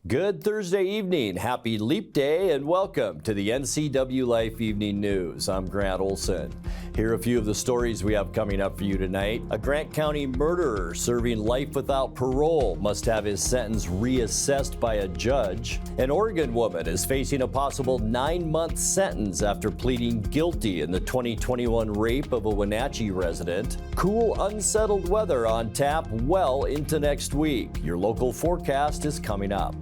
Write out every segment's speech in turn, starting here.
Good Thursday evening, happy Leap Day, and welcome to the NCWLIFE Evening News. I'm Grant Olson. Here are a few of the stories we have coming up for you tonight. A Grant County murderer serving life without parole must have his sentence reassessed by a judge. An Oregon woman is facing a possible 9-month sentence after pleading guilty in the 2021 rape of a Wenatchee resident. Cool, unsettled weather on tap well into next week. Your local forecast is coming up.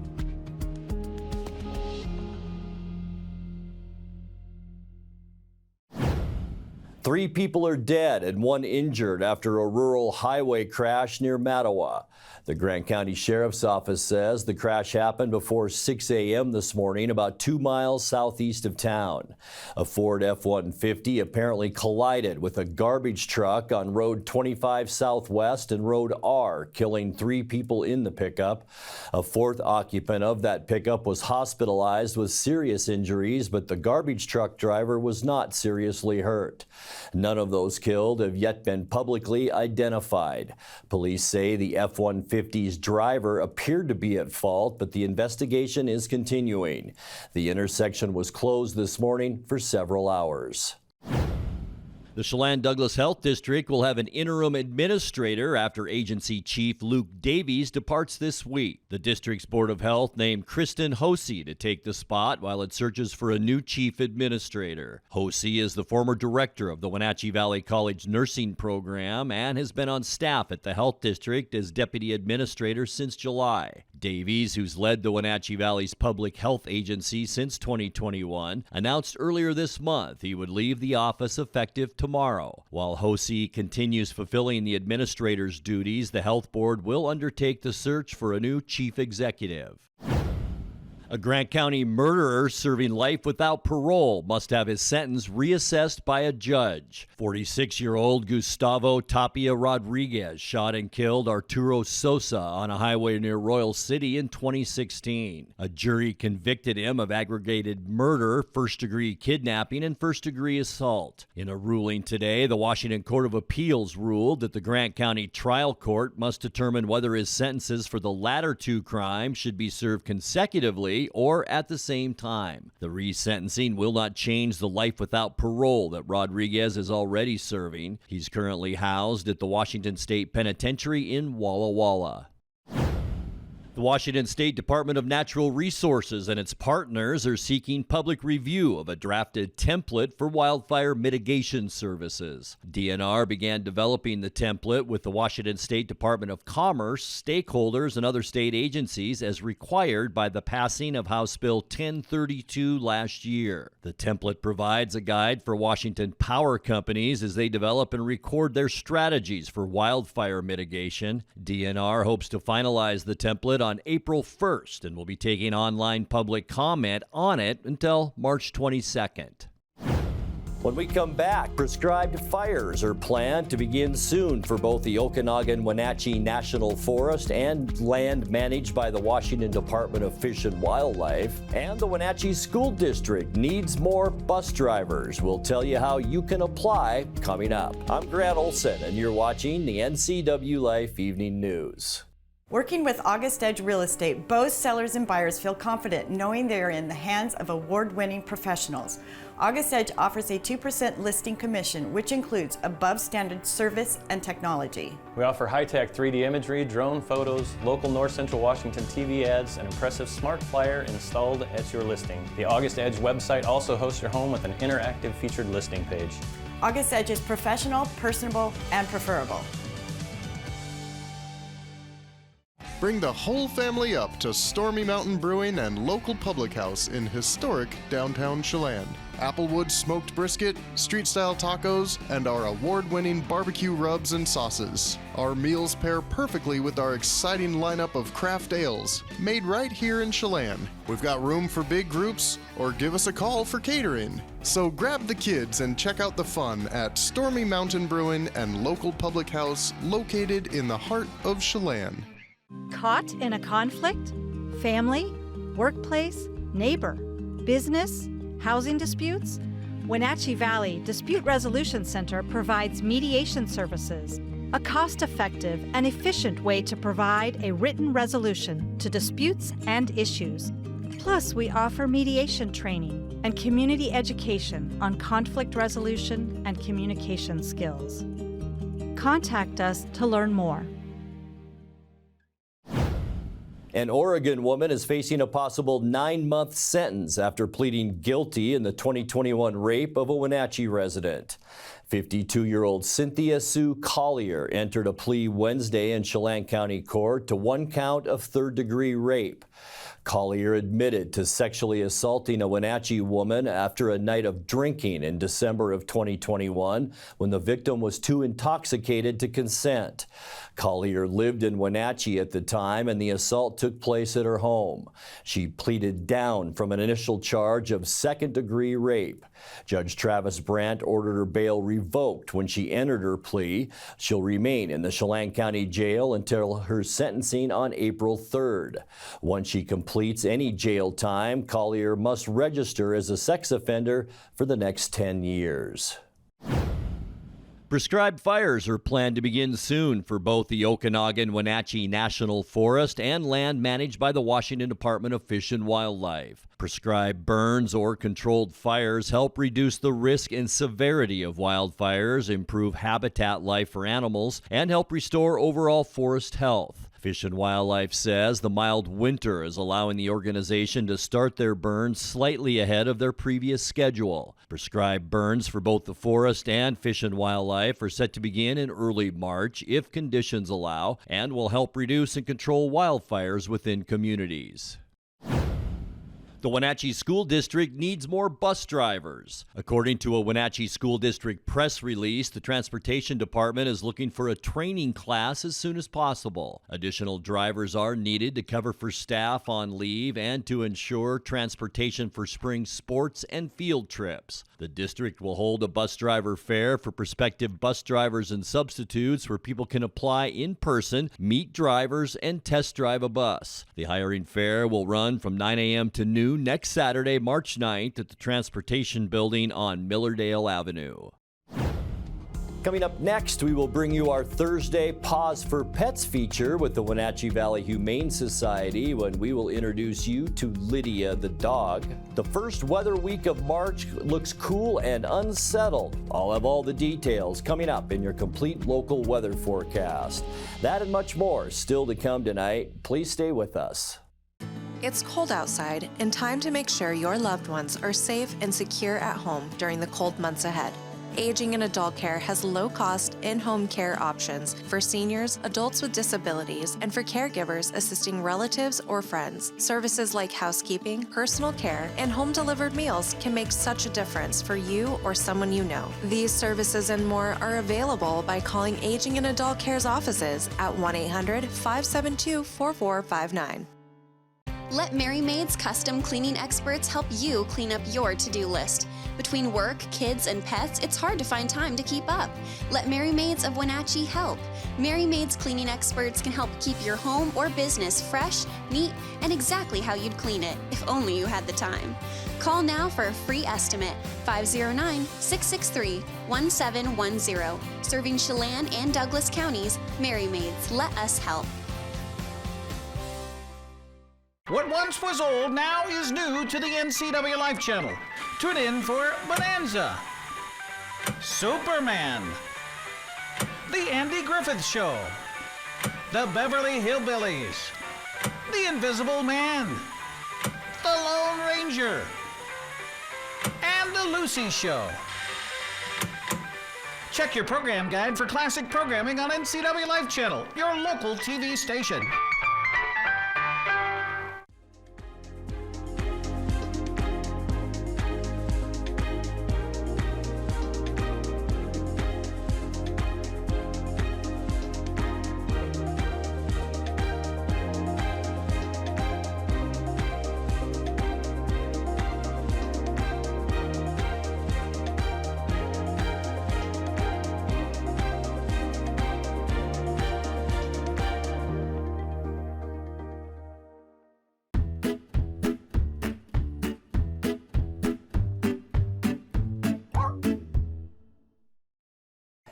3 people are dead and 1 injured after a rural highway crash near Mattawa. The Grant County Sheriff's Office says the crash happened before 6 a.m. this morning, about 2 miles southeast of town. A Ford F-150 apparently collided with a garbage truck on Road 25 Southwest and Road R, killing 3 people in the pickup. A 4th occupant of that pickup was hospitalized with serious injuries, but the garbage truck driver was not seriously hurt. None of those killed have yet been publicly identified. Police say the F-150's driver appeared to be at fault, but the investigation is continuing. The intersection was closed this morning for several hours. The Chelan-Douglas Health District will have an interim administrator after Agency Chief Luke Davies departs this week. The district's Board of Health named Kristen Hosey to take the spot while it searches for a new chief administrator. Hosey is the former director of the Wenatchee Valley College nursing program and has been on staff at the health district as deputy administrator since July. Davies, who's led the Wenatchee Valley's public health agency since 2021, announced earlier this month he would leave the office effective tomorrow. While Hosey continues fulfilling the administrator's duties, the health board will undertake the search for a new chief executive. A Grant County murderer serving life without parole must have his sentence reassessed by a judge. 46-year-old Gustavo Tapia Rodriguez shot and killed Arturo Sosa on a highway near Royal City in 2016. A jury convicted him of aggravated murder, first-degree kidnapping, and first-degree assault. In a ruling today, the Washington Court of Appeals ruled that the Grant County Trial Court must determine whether his sentences for the latter 2 crimes should be served consecutively or at the same time. The resentencing will not change the life without parole that Rodriguez is already serving. He's currently housed at the Washington State Penitentiary in Walla Walla. The Washington State Department of Natural Resources and its partners are seeking public review of a drafted template for wildfire mitigation services. DNR began developing the template with the Washington State Department of Commerce, stakeholders, and other state agencies as required by the passing of House Bill 1032 last year. The template provides a guide for Washington power companies as they develop and record their strategies for wildfire mitigation. DNR hopes to finalize the template on April 1st and will be taking online public comment on it until March 22nd. When we come back, prescribed fires are planned to begin soon for both the Okanogan-Wenatchee Natural Forest and land managed by the Washington Department of Fish and Wildlife. And the Wenatchee School District needs more bus drivers. We'll tell you how you can apply coming up. I'm Grant Olson, and you're watching the NCWLIFE Evening News. Working with August Edge Real Estate, both sellers and buyers feel confident knowing they are in the hands of award-winning professionals. August Edge offers a 2% listing commission, which includes above-standard service and technology. We offer high-tech 3D imagery, drone photos, local North Central Washington TV ads, and impressive smart flyer installed at your listing. The August Edge website also hosts your home with an interactive featured listing page. August Edge is professional, personable, and preferable. Bring the whole family up to Stormy Mountain Brewing and local public house in historic downtown Chelan. Applewood smoked brisket, street-style tacos, and our award-winning barbecue rubs and sauces. Our meals pair perfectly with our exciting lineup of craft ales, made right here in Chelan. We've got room for big groups, or give us a call for catering. So grab the kids and check out the fun at Stormy Mountain Brewing and local public house located in the heart of Chelan. Caught in a conflict? Family? Workplace? Neighbor? Business? Housing disputes? Wenatchee Valley Dispute Resolution Center provides mediation services. a cost-effective and efficient way to provide a written resolution to disputes and issues. Plus, we offer mediation training and community education on conflict resolution and communication skills. Contact us to learn more. An Oregon woman is facing a possible 9-month sentence after pleading guilty in the 2021 rape of a Wenatchee resident. 52-year-old Cynthia Sue Collier entered a plea Wednesday in Chelan County Court to 1 count of third-degree rape. Collier admitted to sexually assaulting a Wenatchee woman after a night of drinking in December of 2021 when the victim was too intoxicated to consent. Collier lived in Wenatchee at the time and the assault took place at her home. She pleaded down from an initial charge of second-degree rape. Judge Travis Brandt ordered her bail revoked when she entered her plea. She'll remain in the Chelan County Jail until her sentencing on April 3rd. Once she completes any jail time, Collier must register as a sex offender for the next 10 years. Prescribed fires are planned to begin soon for both the Okanogan-Wenatchee Natural Forest and land managed by the Washington Department of Fish and Wildlife. Prescribed burns or controlled fires help reduce the risk and severity of wildfires, improve habitat life for animals, and help restore overall forest health. Fish and Wildlife says the mild winter is allowing the organization to start their burns slightly ahead of their previous schedule. Prescribed burns for both the forest and Fish and Wildlife are set to begin in early March if conditions allow, and will help reduce and control wildfires within communities. The Wenatchee School District needs more bus drivers. According to a Wenatchee School District press release, the Transportation Department is looking for a training class as soon as possible. Additional drivers are needed to cover for staff on leave and to ensure transportation for spring sports and field trips. The district will hold a bus driver fair for prospective bus drivers and substitutes where people can apply in person, meet drivers, and test drive a bus. The hiring fair will run from 9 a.m. to noon next Saturday, March 9th at the Transportation Building on Millardale Avenue. Coming up next, we will bring you our Thursday Pause for Pets feature with the Wenatchee Valley Humane Society when we will introduce you to Lydia the dog. The first weather week of March looks cool and unsettled. I'll have all the details coming up in your complete local weather forecast. That and much more still to come tonight. Please stay with us. It's cold outside and time to make sure your loved ones are safe and secure at home during the cold months ahead. Aging and Adult Care has low-cost, in-home care options for seniors, adults with disabilities, and for caregivers assisting relatives or friends. Services like housekeeping, personal care, and home-delivered meals can make such a difference for you or someone you know. These services and more are available by calling Aging and Adult Care's offices at 1-800-572-4459. Let Mary Maid's custom cleaning experts help you clean up your to-do list. Between work, kids, and pets, it's hard to find time to keep up. Let Mary Maids of Wenatchee help. Mary Maid's cleaning experts can help keep your home or business fresh, neat, and exactly how you'd clean it, if only you had the time. Call now for a free estimate, 509-663-1710. Serving Chelan and Douglas counties, Mary Maids, let us help. What once was old now is new to the NCWLIFE channel. Tune in for Bonanza, Superman, The Andy Griffith Show, The Beverly Hillbillies, The Invisible Man, The Lone Ranger, and The Lucy Show. Check your program guide for classic programming on NCWLIFE channel, your local TV station.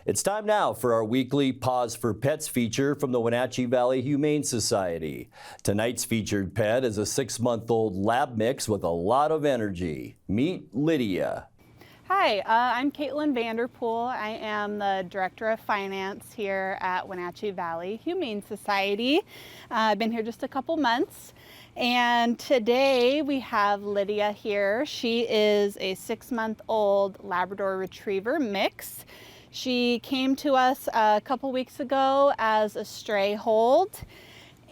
It's time now for our weekly Pause for Pets feature from the Wenatchee Valley Humane Society. Tonight's featured pet is a 6-month-old lab mix with a lot of energy. Meet Lydia. Hi, I'm Caitlin Vanderpool. I am the Director of Finance here at Wenatchee Valley Humane Society. I've been here just a couple months, and today we have Lydia here. She is a 6-month-old Labrador Retriever mix. She came to us a couple weeks ago as a stray hold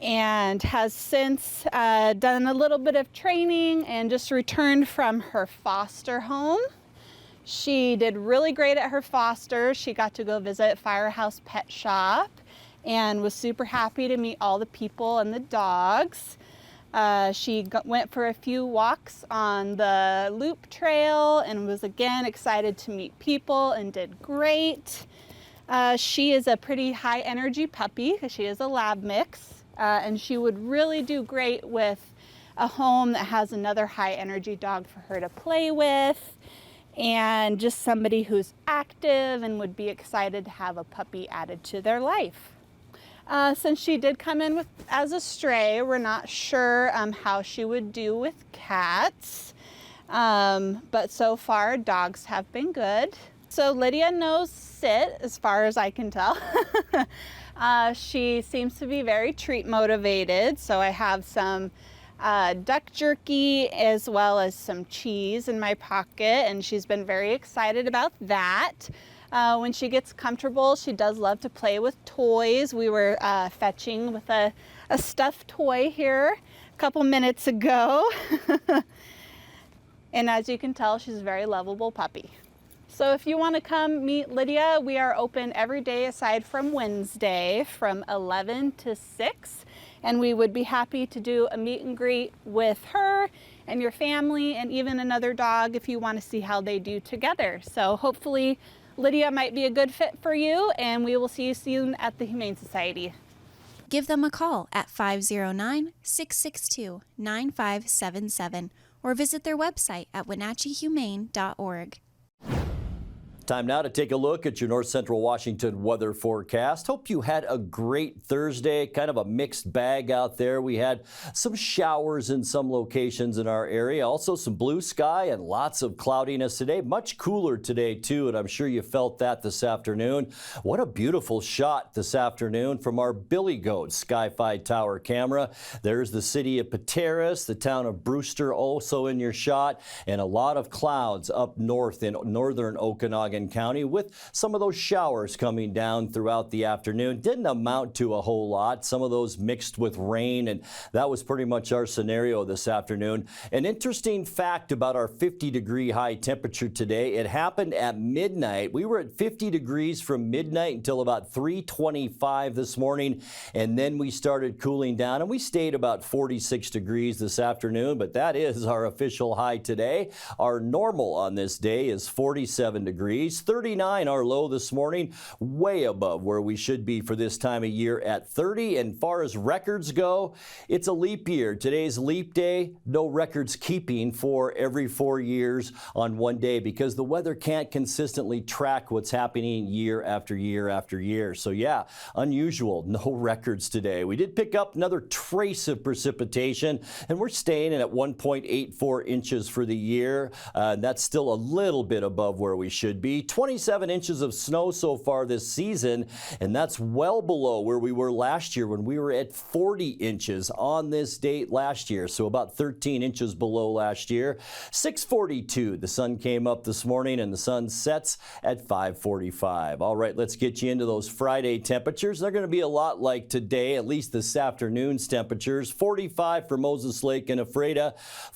and has since done a little bit of training and just returned from her foster home. She did really great at her foster. She got to go visit Firehouse Pet Shop and was super happy to meet all the people and the dogs. She went for a few walks on the loop trail and was again excited to meet people and did great. She is a pretty high energy puppy because she is a lab mix, and she would really do great with a home that has another high energy dog for her to play with, and just somebody who's active and would be excited to have a puppy added to their life. Since she did come in as a stray, we're not sure how she would do with cats, but so far dogs have been good. So Lydia knows sit as far as I can tell. She seems to be very treat motivated, so I have some duck jerky as well as some cheese in my pocket, and she's been very excited about that. When she gets comfortable, she does love to play with toys. We were fetching with a stuffed toy here a couple minutes ago. And as you can tell, she's a very lovable puppy. So if you want to come meet Lydia, we are open every day aside from Wednesday from 11 to 6. And we would be happy to do a meet and greet with her and your family and even another dog if you want to see how they do together. So hopefully Lydia might be a good fit for you, and we will see you soon at the Humane Society. Give them a call at 509-662-9577 or visit their website at wenatcheehumane.org. Time now to take a look at your North Central Washington weather forecast. Hope you had a great Thursday, kind of a mixed bag out there. We had some showers in some locations in our area, also some blue sky and lots of cloudiness today. Much cooler today too, and I'm sure you felt that this afternoon. What a beautiful shot this afternoon from our Billy Goat Sky-Fi Tower camera. There's the city of Pateros, the town of Brewster also in your shot, and a lot of clouds up north in northern Okanogan County with some of those showers coming down throughout the afternoon. Didn't amount to a whole lot. Some of those mixed with rain, and that was pretty much our scenario this afternoon. An interesting fact about our 50-degree high temperature today, it happened at midnight. We were at 50 degrees from midnight until about 3:25 this morning, and then we started cooling down, and we stayed about 46 degrees this afternoon, but that is our official high today. Our normal on this day is 47 degrees. 39 our low this morning, way above where we should be for this time of year at 30. And far as records go, it's a leap year. Today's leap day, no records keeping for every 4 years on one day because the weather can't consistently track what's happening year after year after year. So yeah, unusual, no records today. We did pick up another trace of precipitation, and we're staying at 1.84 inches for the year. That's still a little bit above where we should be. 27 inches of snow so far this season, and that's well below where we were last year when we were at 40 inches on this date last year, so about 13 inches below last year. 6:42, the sun came up this morning and the sun sets at 5:45. All right, let's get you into those Friday temperatures. They're going to be a lot like today, at least this afternoon's temperatures. 45 for Moses Lake and Ephrata,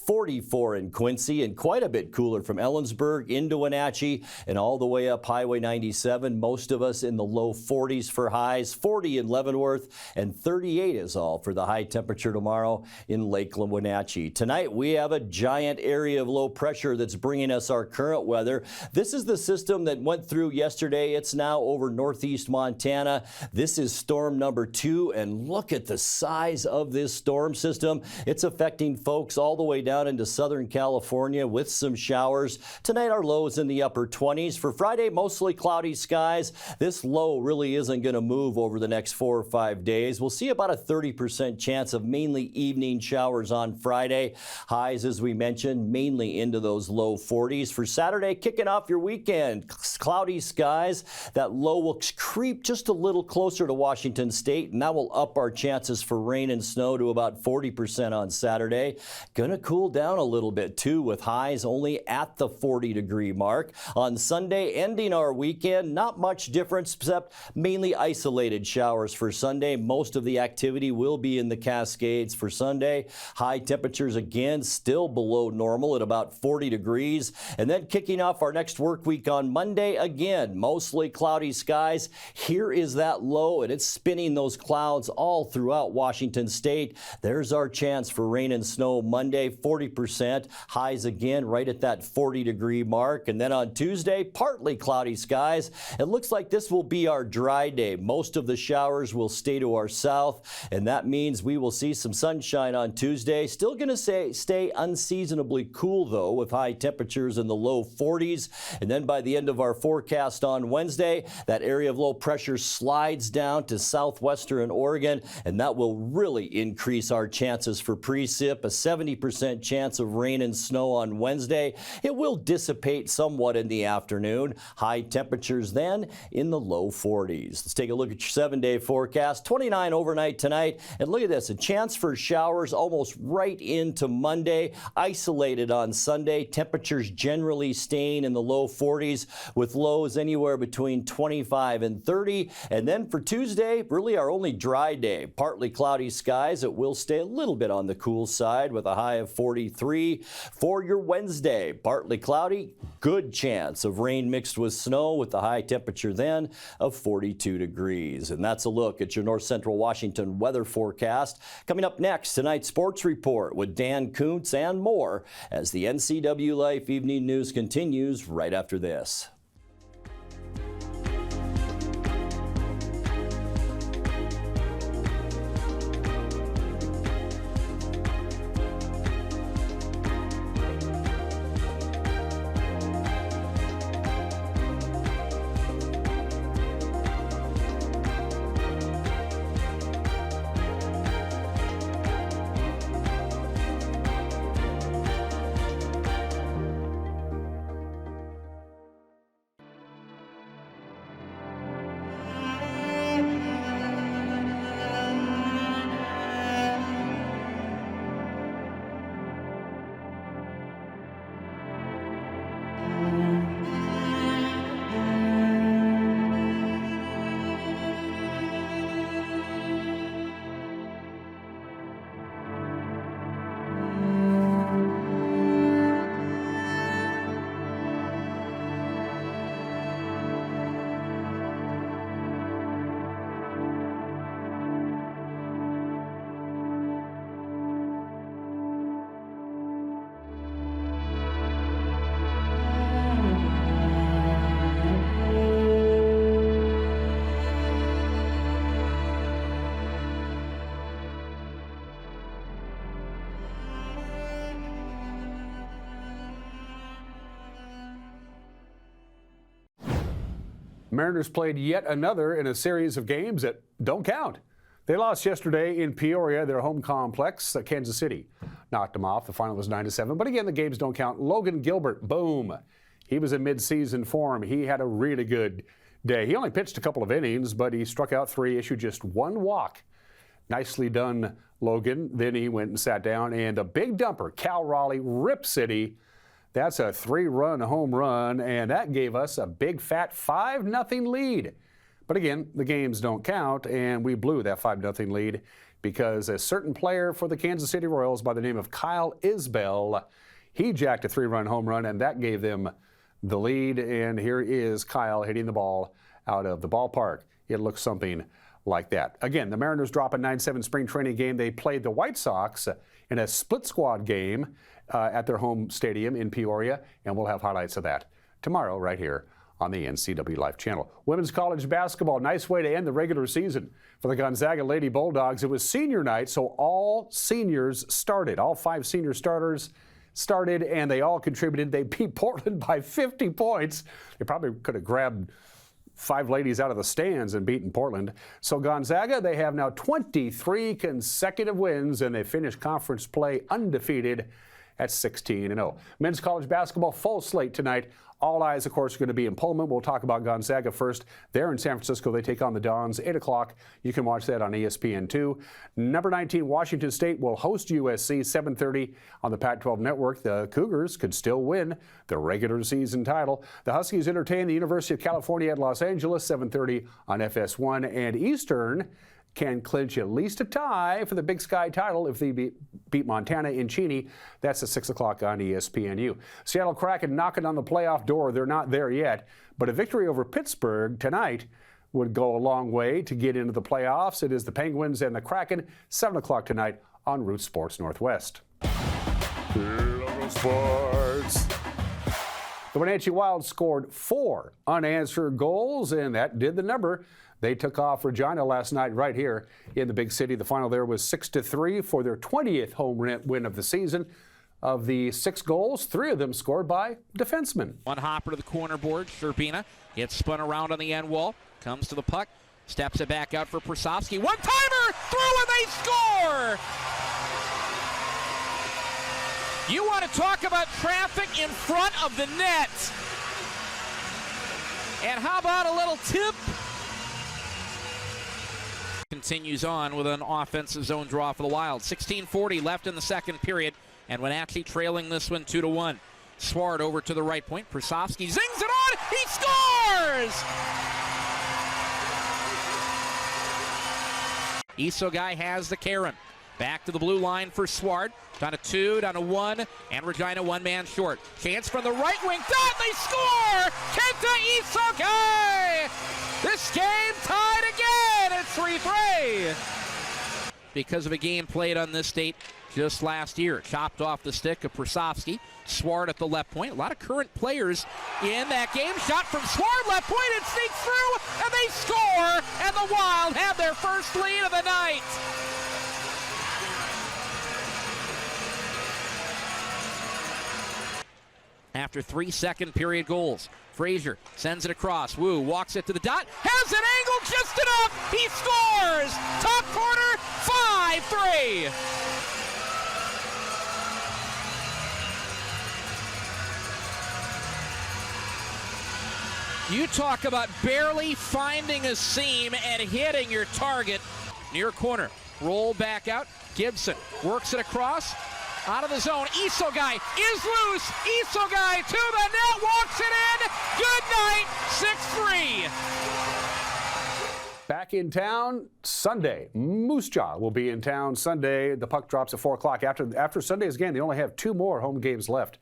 44 in Quincy, and quite a bit cooler from Ellensburg into Wenatchee and all the way up Highway 97. Most of us in the low 40s for highs, 40 in Leavenworth, and 38 is all for the high temperature tomorrow in Lakeland, Wenatchee. Tonight, we have a giant area of low pressure that's bringing us our current weather. This is the system that went through yesterday. It's now over northeast Montana. This is storm number 2, and look at the size of this storm system. It's affecting folks all the way down into Southern California with some showers. Tonight, our lows in the upper 20s. 40s. For Friday, mostly cloudy skies. This low really isn't going to move over the next 4 or 5 days. We'll see about a 30% chance of mainly evening showers on Friday. Highs, as we mentioned, mainly into those low 40s. For Saturday, kicking off your weekend, cloudy skies. That low will creep just a little closer to Washington State, and that will up our chances for rain and snow to about 40% on Saturday. Gonna cool down a little bit too, with highs only at the 40-degree mark. On Sunday, ending our weekend, not much difference except mainly isolated showers for Sunday. Most of the activity will be in the Cascades for Sunday. High temperatures again still below normal at about 40 degrees. And then kicking off our next work week on Monday, again, mostly cloudy skies. Here is that low, and it's spinning those clouds all throughout Washington State. There's our chance for rain and snow Monday, 40%. Highs again right at that 40-degree mark. And then on Tuesday, partly cloudy skies. It looks like this will be our dry day. Most of the showers will stay to our south, and that means we will see some sunshine on Tuesday. Still going to stay unseasonably cool, though, with high temperatures in the low 40s. And then by the end of our forecast on Wednesday, that area of low pressure slides down to southwestern Oregon, and that will really increase our chances for precip. A 70% chance of rain and snow on Wednesday. It will dissipate somewhat in the afternoon. High temperatures then in the low 40s. Let's take a look at your 7-day forecast. 29 overnight tonight, and look at this, a chance for showers almost right into Monday. Isolated on Sunday. Temperatures generally staying in the low 40s with lows anywhere between 25 and 30. And then for Tuesday, really our only dry day. Partly cloudy skies. It will stay a little bit on the cool side with a high of 43. For your Wednesday, partly cloudy, good chance of rain mixed with snow with the high temperature then of 42 degrees. And that's a look at your North Central Washington weather forecast. Coming up next, tonight's sports report with Dan Kuntz and more as the NCWLIFE Evening News continues right after this. Mariners played yet another in a series of games that don't count. They lost yesterday in Peoria, their home complex. Kansas City knocked them off. The final was 9-7. But again, the games don't count. Logan Gilbert, boom. He was in mid-season form. He had a really good day. He only pitched a couple of innings, but he struck out 3, issued just 1 walk. Nicely done, Logan. Then he went and sat down, and a big dumper, Cal Raleigh, Rip City. That's a 3-run home run, and that gave us a big fat 5-0 lead. But again, the games don't count, and we blew that 5-0 lead because a certain player for the Kansas City Royals by the name of Kyle Isbell, he jacked a 3-run home run, and that gave them the lead. And here is Kyle hitting the ball out of the ballpark. It looks something like that. Again, the Mariners drop a 9-7 spring training game. They played the White Sox in a split squad game at their home stadium in Peoria, and we'll have highlights of that tomorrow right here on the NCWLIFE channel. Women's college basketball, nice way to end the regular season for the Gonzaga Lady Bulldogs. It was senior night, so all seniors started. All 5 senior starters started, and they all contributed. They beat Portland by 50 points. They probably could have grabbed 5 ladies out of the stands and beaten Portland. So Gonzaga, they have now 23 consecutive wins, and they finish conference play undefeated at 16-0. Men's college basketball full slate tonight. All eyes, of course, are going to be in Pullman. We'll talk about Gonzaga first. They're in San Francisco. They take on the Dons, 8 o'clock. You can watch that on ESPN2. Number 19, Washington State will host USC, 7:30 on the Pac-12 network. The Cougars could still win the regular season title. The Huskies entertain the University of California at Los Angeles, 7:30 on FS1. And Eastern can clinch at least a tie for the Big Sky title if they beat Montana in Cheney. That's at 6 o'clock on ESPNU. Seattle Kraken knocking on the playoff door. They're not there yet, but a victory over Pittsburgh tonight would go a long way to get into the playoffs. It is the Penguins and the Kraken, 7 o'clock tonight on Root Sports Northwest. Local sports. The Wenatchee Wild scored 4 unanswered goals, and that did the number. They took off Regina last night right here in the big city. The final there was 6-3 for their 20th home win of the season. Of the 6 goals, 3 of them scored by defensemen. One hopper to the corner board. Sherbina gets spun around on the end wall. Comes to the puck. Steps it back out for Prasovsky. One-timer! Through and they score! You want to talk about traffic in front of the net. And how about a little tip? Continues on with an offensive zone draw for the Wild. 16:40 left in the second period, and Wenatchee trailing this one 2-1. Swart over to the right point. Prasovsky zings it on. He scores! Isogai has the Karen. Back to the blue line for Swart. Down to 2, down to 1, and Regina 1 man short. Chance from the right wing. Dot, they score! Kenta Isogai! This game tied again at 3-3. Because of a game played on this date just last year. Chopped off the stick of Prasovsky. Swart at the left point. A lot of current players in that game. Shot from Swart, left point, it sneaks through, and they score! And the Wild have their first lead of the night. After 3 second period goals, Frazier sends it across. Wu walks it to the dot, has an angle just enough. He scores! Top corner, 5-3. You talk about barely finding a seam and hitting your target. Near corner, roll back out. Gibson works it across. Out of the zone, Isogai is loose. Isogai to the net, walks it in. Good night, 6-3. Back in town Sunday. Moose Jaw will be in town Sunday. The puck drops at 4 o'clock. After Sunday's game, they only have 2 more home games left,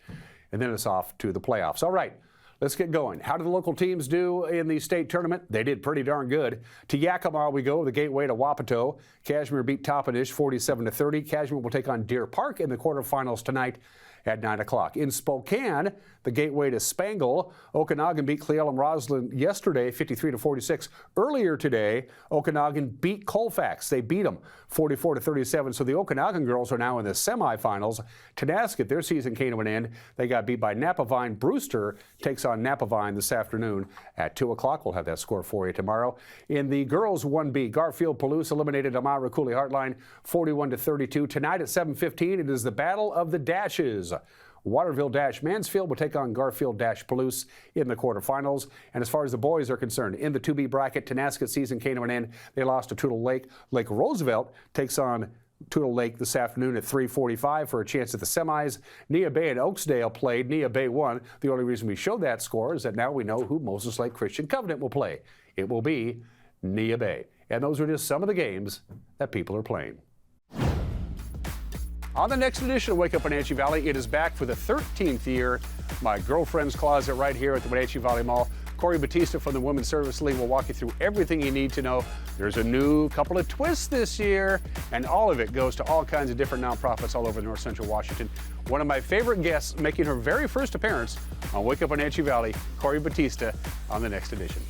and then it's off to the playoffs. All right. Let's get going. How did the local teams do in the state tournament? They did pretty darn good. To Yakima we go, the gateway to Wapato. Cashmere beat Toppenish 47-30. Cashmere will take on Deer Park in the quarterfinals tonight at 9 o'clock. In Spokane, the gateway to Spangle, Okanogan beat Cleveland Roslyn yesterday 53-46. Earlier today, Okanogan beat Colfax. They beat them 44-37. So the Okanogan girls are now in the semifinals. Tenasket, their season came to an end. They got beat by Napavine. Brewster takes on Napavine this afternoon at 2 o'clock. We'll have that score for you tomorrow. In the girls 1B, Garfield Palouse eliminated Amara Cooley Heartline 41-32. Tonight at 7:15, it is the Battle of the Dashes. Waterville-Mansfield will take on Garfield-Palouse in the quarterfinals. And as far as the boys are concerned, in the 2B bracket, Tenasket season came to an end. They lost to Toutle Lake. Lake Roosevelt takes on Toutle Lake this afternoon at 3:45 for a chance at the semis. Nia Bay and Oaksdale played. Nia Bay won. The only reason we showed that score is that now we know who Moses Lake Christian Covenant will play. It will be Nia Bay. And those are just some of the games that people are playing. On the next edition of Wake Up Wenatchee Valley, it is back for the 13th year. My girlfriend's closet right here at the Wenatchee Valley Mall. Corey Batista from the Women's Service League will walk you through everything you need to know. There's a new couple of twists this year, and all of it goes to all kinds of different nonprofits all over North Central Washington. One of my favorite guests making her very first appearance on Wake Up Wenatchee Valley, Corey Batista, on the next edition.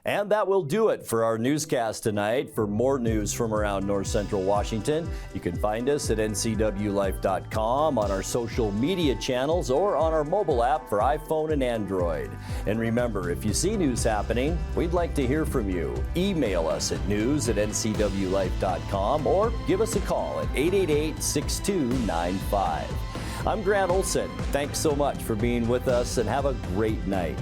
And that will do it for our newscast tonight. For more news from around North Central Washington, you can find us at ncwlife.com, on our social media channels, or on our mobile app for iPhone and Android. And remember, if you see news happening, we'd like to hear from you. Email us at news@ncwlife.com or give us a call at 888-6295. I'm Grant Olson. Thanks so much for being with us, and have a great night.